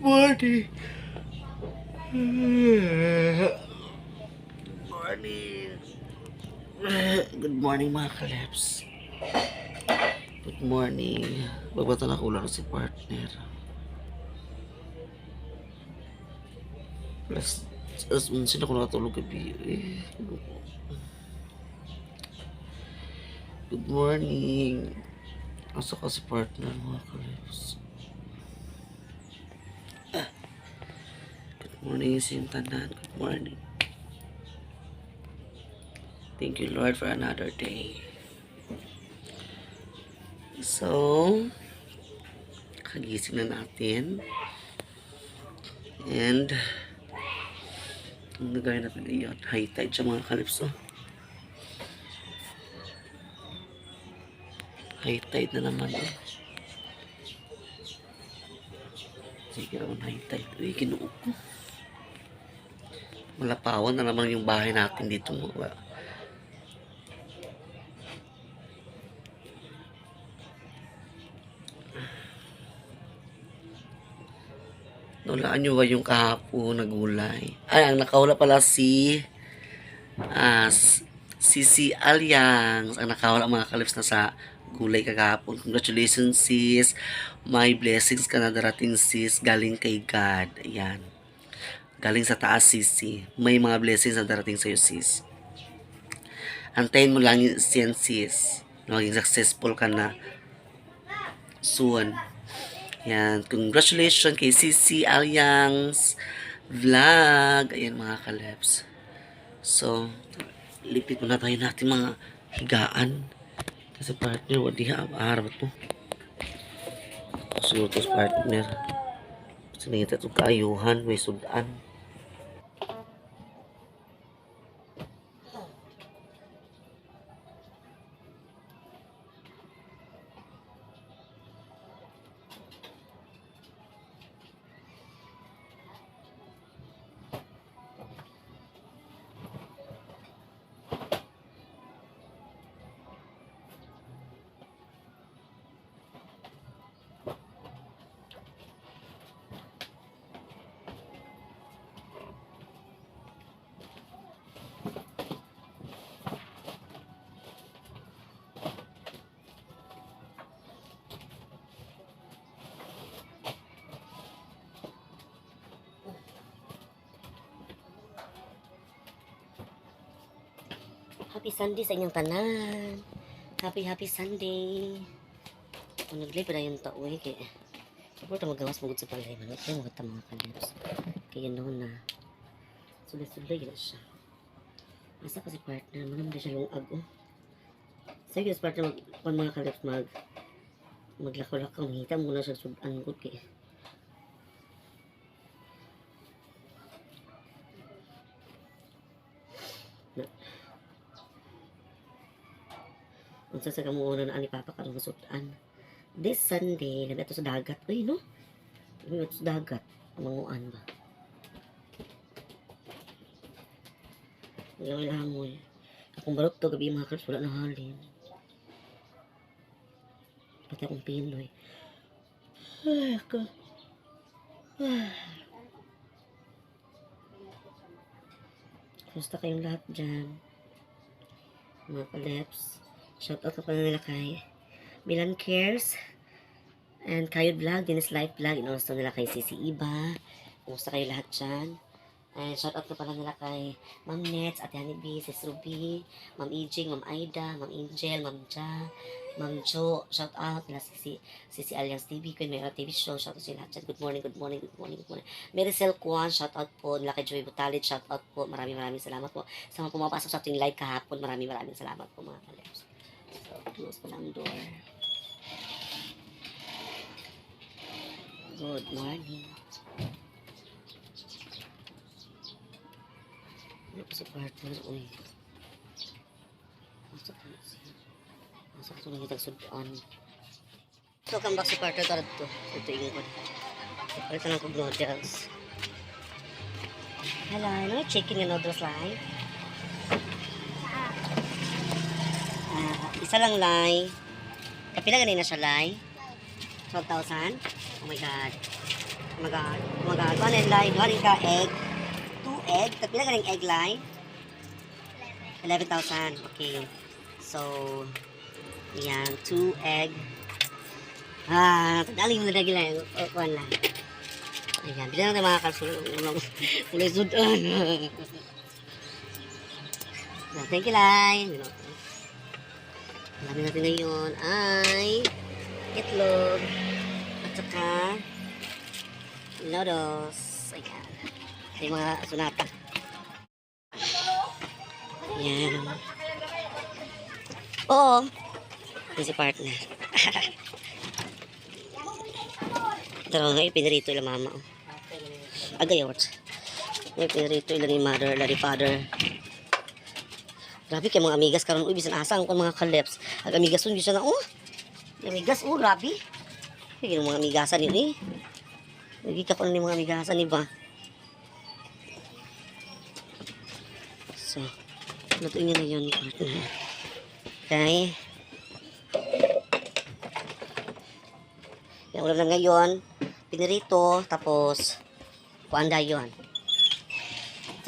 Morning. Morning. Good morning mga kalabs. Good morning. Bagbata na kulang si partner. Plus, sino ko nakatulog gabi? Good morning. Asa ka si partner mga kalabs? Good morning Sintanan. Good morning. Thank you Lord for another day. So, kagising na natin. And, ang nagawin natin yun, high tide siya mga kalipso. High tide na naman eh. Sige naman high tide. Uy, kinuok ko. Malapawan na naman yung bahay natin dito mga. Naulaan nyo ba yung kahapon na gulay? Ay, ang nakawala pala si si Aliang. Ang nakawala mga kalips na sa gulay kagahapon. Congratulations sis. My blessings ka na darating sis. Galing kay God. Ayan. Galing sa taas sis. May mga blessings na darating sa'yo sis. Antayin mo lang yan sis. Maging successful ka na soon. Yan, congratulations kay Sisi Aliang's vlog. Ayan mga kalabs. So, lipit muna tayo natin mga higaan. Kasi partner, wadi harap to. Siguro to partner. Kasi nangita itong kaayuhan, may sudan. Happy Sunday sa inyong tanan. Happy Sunday. Kung naglay pa na yung tao eh. Kaya ito magawas magod sa palay. Ito yung mga mga kalibs. Kaya noon na sulay-sulay gila siya. Asa pa si partner. Manam na siya yung ago. Sige si partner kung mga kalibs maglakaw-lakaw. Hita mo na siya sudan good kaya. Unsa sa kamuuna na ani papa karong sudan. This Sunday, labi ato sa dagat. Uy, no? Labi ato sa dagat. Manguan ba? Ngayon langoy. Akong barot to, gabi mga kalps, wala na halin. Pati akong Pinoy. Ay, ako. Kumusta kayong lahat dyan? Mga kalps. Shoutout ka pala nila kay Milan Cares and Kayod Vlog, Dennis Life Vlog, in-also nila kay Sisi Iba. Kumusta kayo lahat dyan? And shoutout ka pala nila kay Ma'am Nets, Ate Honeybee, Sis Ruby, Ma'am Ijing, Ma'am Aida, Ma'am Angel, Ma'am Ja, Ma'am Jo. Shoutout nila Sisi Alias TV, Queen Mayra TV Show. Shoutout sila lahat dyan. Good morning, good morning, good morning, good morning. Maricel Kwan, shoutout po. Nila kay Joey Butalit, shoutout po. Maraming salamat po. Sa mga pumapasok sa ating live kahapon, maraming salamat po mga kalebs. So, close pa lang door. Good morning. Ano pa si partner? Uy. Masak ko nang hitag sudan. So, come back si partner karad to. Ito yung ko. Palit na lang kong noodles. Hello, ano? Chicken and noodles lang. Isa lang lay. Kapila ganin na siya lay? 12,000? Oh my God. Oh my God. Oh my God. One egg line. One ka egg. 2 egg. Pila galing egg line? 11,000. Okay. So, yan. 2 egg. Tadaling mo na lagi lang. One lang. Ayan. Bila natin mga kalsulong. Ulay sudan. Thank you, Lai. Alam natin ngayon ay itlog at saka noodles. Ayan. Ay mga sunata. Ayan. Oo. Ito si partner. Pero nga ipinarito ila mama. Agayot. Ipinarito ila ni mother, ila ni father. Grabe kay mga amigas karon uy bisan asa ang mga kaleps. Ag amigas un bisa na amigas grabe. Kay mga amigasan ni Lagi ka ko ni mga amigasan ni ba. So, lutuin niya na yun. Okay. Yung ulam na ngayon, pinirito, tapos, kuanda yun.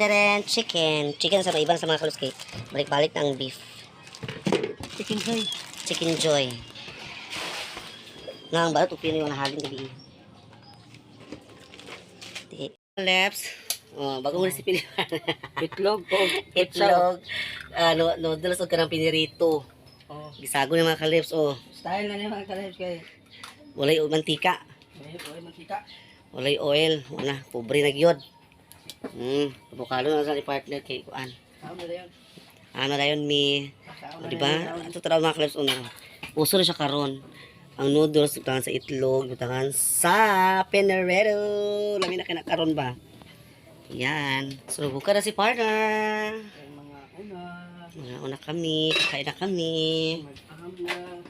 Taren, chicken. Chicken sa iban sa mga kaluski. Balik-balik ng beef. Chicken joy. Chicken joy. Nga ang balat, upin yung nahalin gabi. Leps. Oh, bagong recipe nila. Itlog po. Itlog. Noodles o kanang pinirito. Oh. Gisago ng mga kalips. Oh. Style na niya mga kalibs kay. Walay mantika. Oy, mantika. Walay oil. Wala. Pobre na gyud. Bukalo na sa ni partner kay kuan. Ano na yun? Ano na yun mi. O, diba? Ito taraw mga kalips. Una. Uso na siya karon. Ang noodles, butangan sa itlog, butangan sa pinarito. Lamin na kinakaroon ba? Yan. So, buka na si partner. Mga una. Mga una kami. Kakain na kami. Mag-aham na.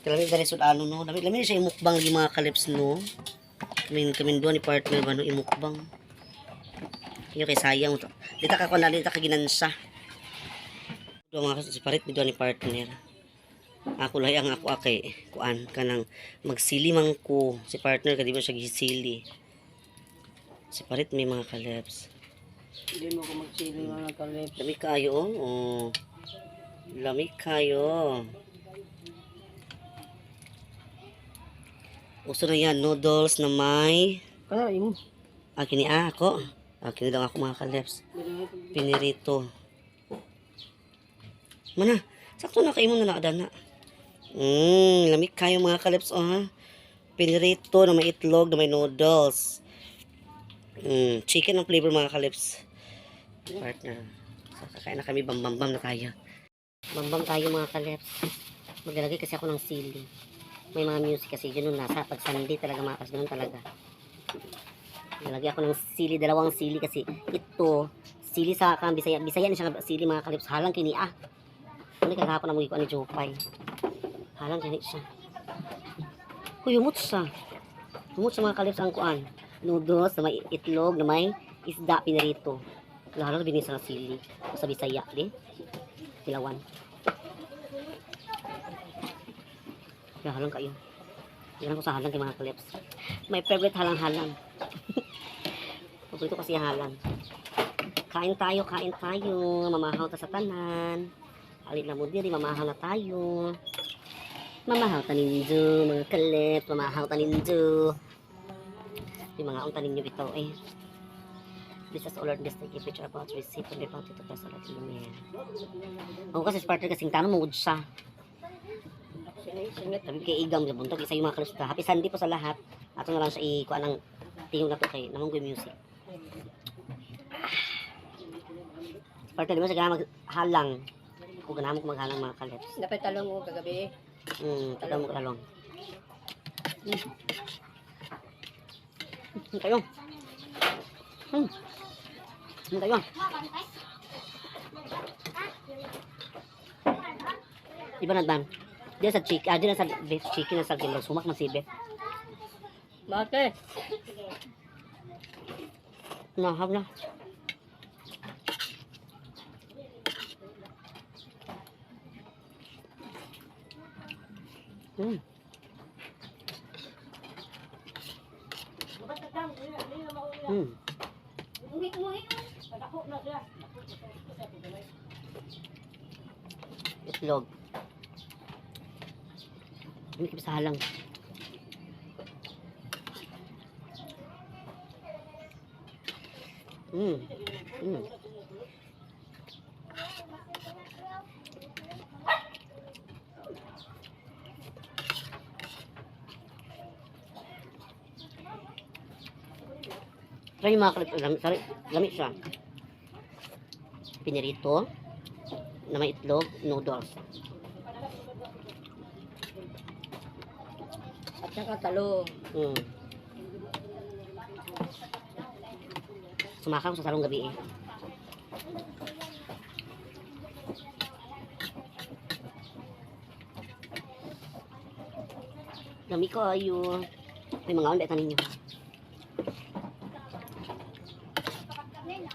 Kailangan na rin ano no. Lamin siya imukbang yung mga kalips no. Kami doon ni partner ba no imukbang. Yung kay sayang. Dita ka na, dita ka ginansa. Doon mga si parit doon ni partner. Ako lang ang ako akay kuan kanang magsili man ko si partner kadi ba siya gisili. Si parit may mga kalips. Hindi mo ko magsili mga kalibs. Lami kayo oh. Lami kayo. Uso na yan noodles na may Kaya mo. kini ako. Kini daw ako mga kalips. Pinirito. Mana? Sakto na kayo mo na nakadana. Lamig kayo mga kalips oh ha. Pinirito na may itlog na may noodles. Chicken ang flavor mga kalips. Partner. So kakain na kami bam na tayo. Bam tayo mga kalips. Maglalagay kasi ako ng sili. May mga music kasi ganun nasa pag Sunday talaga makas ganun talaga. Nalagay ako ng sili, dalawang sili kasi ito sili sa Bisaya na siya sili mga kalips halang kini Ano kaya hapon na muli ko ni Jopay. Halang ganit siya. Humot siya. Humot sa mga kalips ang kuan. Noodles na may itlog na may isda pinarito. Halang binis sa sili. Sa Bisaya di. Silawan. Halang kayo. Yan ko sa halang kay mga kalips. My favorite halang-halang. Paborito kasi halang. Kain tayo. Mamahaw ta sa tanan. Alit na mo diri, mamahaw na tayo. Mamahaw taninjo, mga kalip, mamahaw taninjo. Yung mga unta ninyo bitaw eh. This is all our district if which are about to receive from the bounty to pass out in the mail. Ako kasi partner kasing tanong mo siya. Sabi kay Igam, buntog isa yung mga kalip. Happy Sunday po sa lahat. Ato na lang siya ikuha ng tingog na to kay namanggoy music. Partner, di ba siya maghalang? Kung ganahan mo maghalang mga kalips. Dapat talong mo kagabi. Talong mo talong. Tayo. Tayo. Iba na ban. Diyan sa chicken, diyan sa beef chicken na sa gilid. Sumak man si beef. Bakit? Nahab na. Itlog. May kibisahalang. Try yung mga lamig siya. Pinirito na may itlog, noodles. At saka talo. Sumakang sa salong gabi eh. Dami ko ayo. May mga onda tanin niyo.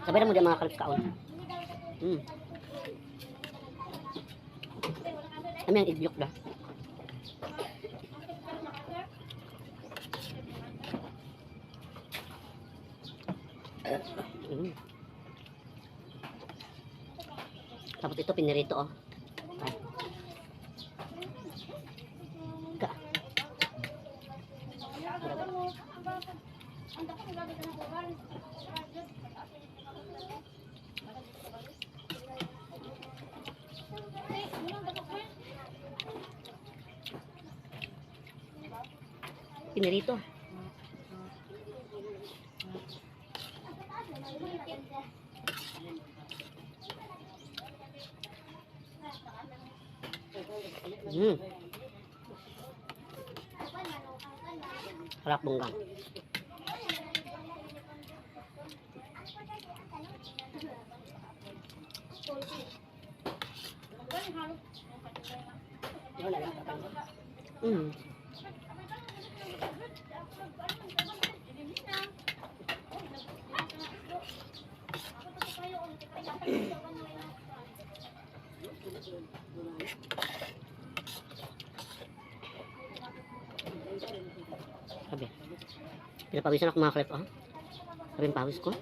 Sabay na mo din mga kalip kaon. Kami ang igyok na. Tapos ito pinirito oh. Ay. Ka. Pinirito. Harap bunggang. Sabi. Pinapawisan ako mga kalip, oh. Sabi yung pawis ko.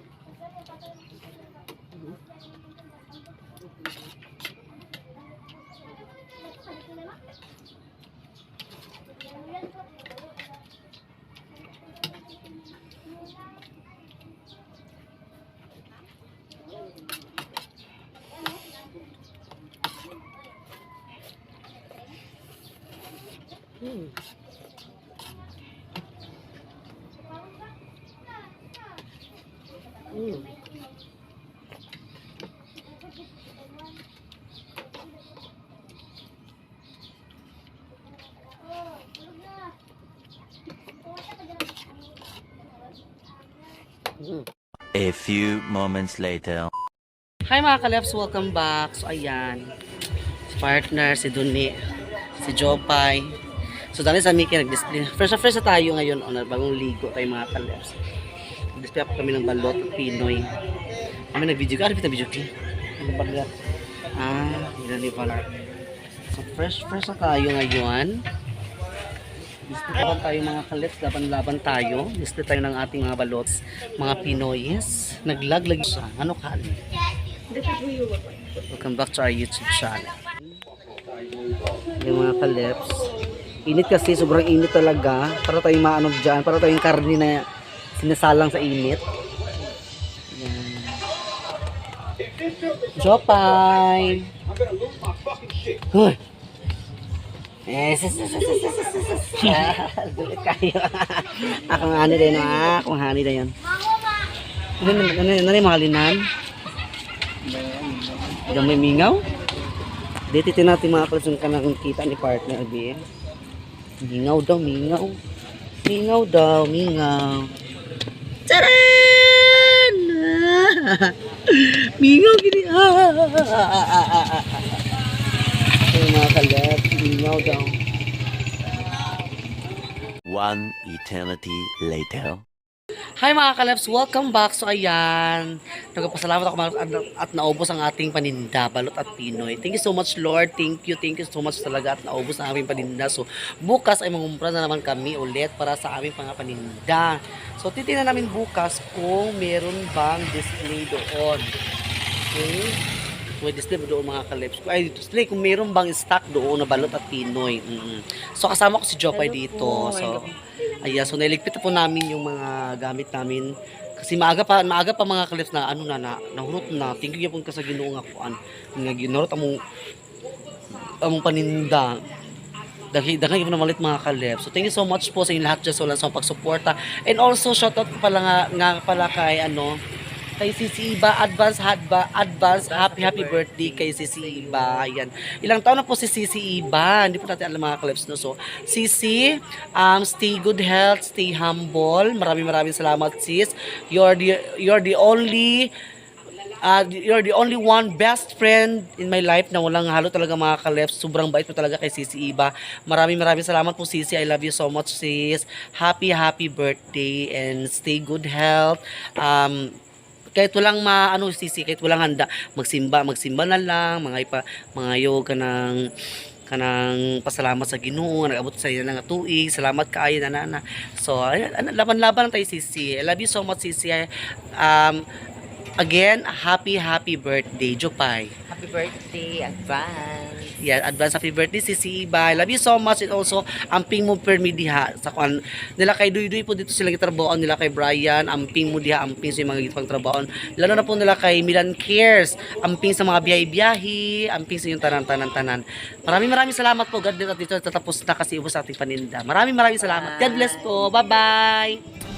A few moments later. Hi mga kalefs, welcome back. So ayan, si partner, si Duni, si Jopay. So dali sa Mickey nag-display. Fresh na tayo ngayon, bagong ligo tayo mga kalefs. Nag-display po kami ng balot at Pinoy. Kami nag-video ka, ano ba video ki? Ano ba nga? Hindi pala. So fresh na tayo ngayon. Display tayo mga kalefs, laban tayo. Display tayo ng ating mga balots, mga Pinoyes. Naglaglag siya. Ano ka? Welcome back to our YouTube channel. Yung mga kalefs. Init kasi, sobrang init talaga. Para tayong maano dyan, para tayong karne na sinasalang sa init. Yan. Jopay! Huh! Dulit kayo. Akong hani na yun, akong hani na yun. Ano yung mahalinan? Diyan may mingaw? Dito natin mga kalefs yung kanang kita ni partner B. Mingaw daw, mingaw. Mingaw daw, mingaw. Charan! Mingaw gini. Ay mga kalefs, mingaw daw. One eternity later. Hi mga kalabs, welcome back. So ayan, nagpasalamat ako at naubos ang ating paninda, balot at Pinoy. Thank you so much Lord, thank you so much talaga at naubos ang aming paninda. So bukas ay mangumpra na naman kami ulit para sa aming mga paninda. So titingnan namin bukas kung meron bang display doon. Okay? May display doon mga kalabs. Ay, display kung meron bang stock doon na balot at Pinoy. So kasama ko si Jopay dito. So ayan, so nailigpit na po namin yung mga gamit namin. Kasi maaga pa mga kalabs na ano nahurot na. Thank you po ka sa Ginoo nga kuan. Nga ginurot among paninda. Daghan yung namalit mga kalabs. So thank you so much po sa inyo lahat dyan sa pagsuporta. And also shoutout pala nga pala kay kay Sisi Iba, advance happy birthday kay Sisi Iba. Ayan. Ilang taon na po si Sisi Iba. Hindi po natin alam mga kalabs, no. So, Sisi, stay good health, stay humble. Maraming salamat, sis. You're the only one best friend in my life na walang halo talaga mga kalabs. Sobrang bait po talaga kay Sisi Iba. Maraming salamat po, Sisi. I love you so much, sis. Happy birthday and stay good health. Kahit walang Sisi, kahit walang handa, magsimba na lang, mga yoga kanang pasalamat sa Ginoo, nag-abot sa iyo ng tuig, salamat kaayo na. So, laban-laban lang tayo, Sisi. I love you so much, Sisi. Again, happy birthday, Jopay. Happy birthday, advance. Yeah, advance happy birthday, Sisi Iba. I love you so much. And also, amping mo permi diha sa kuan nila kay Duy po dito sila gitrabahoan, nila kay Brian, amping mo diha, amping sa mga gitpang trabahoan. Lalo na po nila kay Milan Cares, amping sa mga biyahe-biyahe, amping sa yung tanan. Maraming salamat po. God bless at dito tatapos na kasi ubos ating paninda. Maraming salamat. God bless po. Bye-bye.